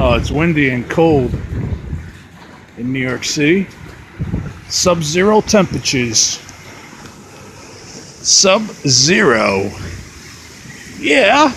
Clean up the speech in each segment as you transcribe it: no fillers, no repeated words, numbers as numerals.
Oh, it's windy and cold in New York City. Sub-zero temperatures. Sub-zero. Yeah.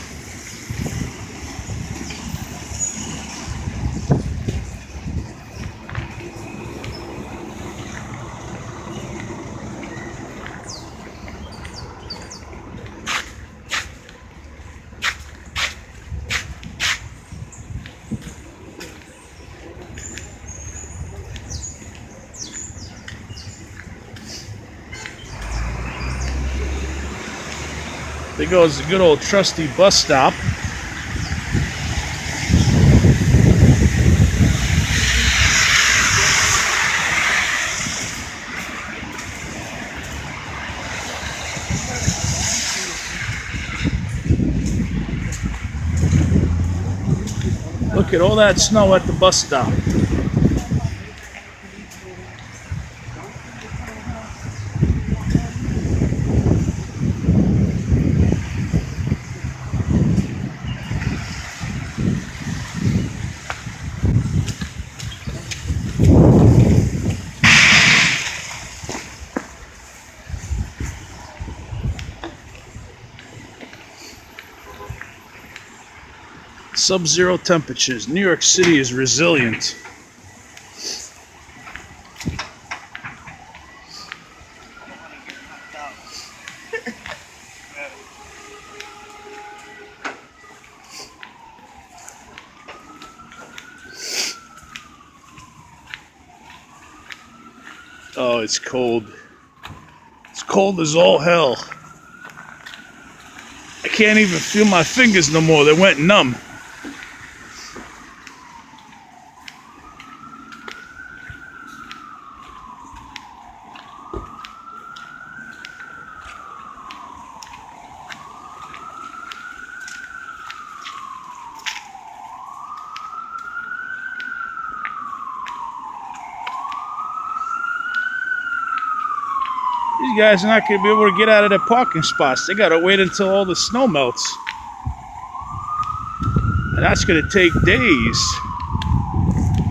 There goes the good old trusty bus stop. Look at all that snow at the bus stop. Sub-zero temperatures. New York City is resilient. Oh, it's cold. It's cold as all hell. I can't even feel my fingers no more. They went numb. These guys are not going to be able to get out of their parking spots. They got to wait until all the snow melts. And that's going to take days.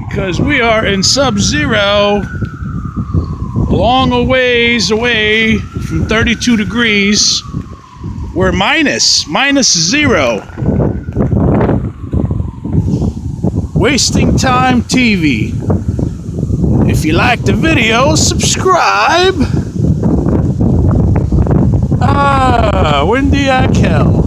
Because we are in sub-zero, a long ways away from 32 degrees. We're minus zero. Wasting time TV. If you like the video, subscribe. Windy like hell.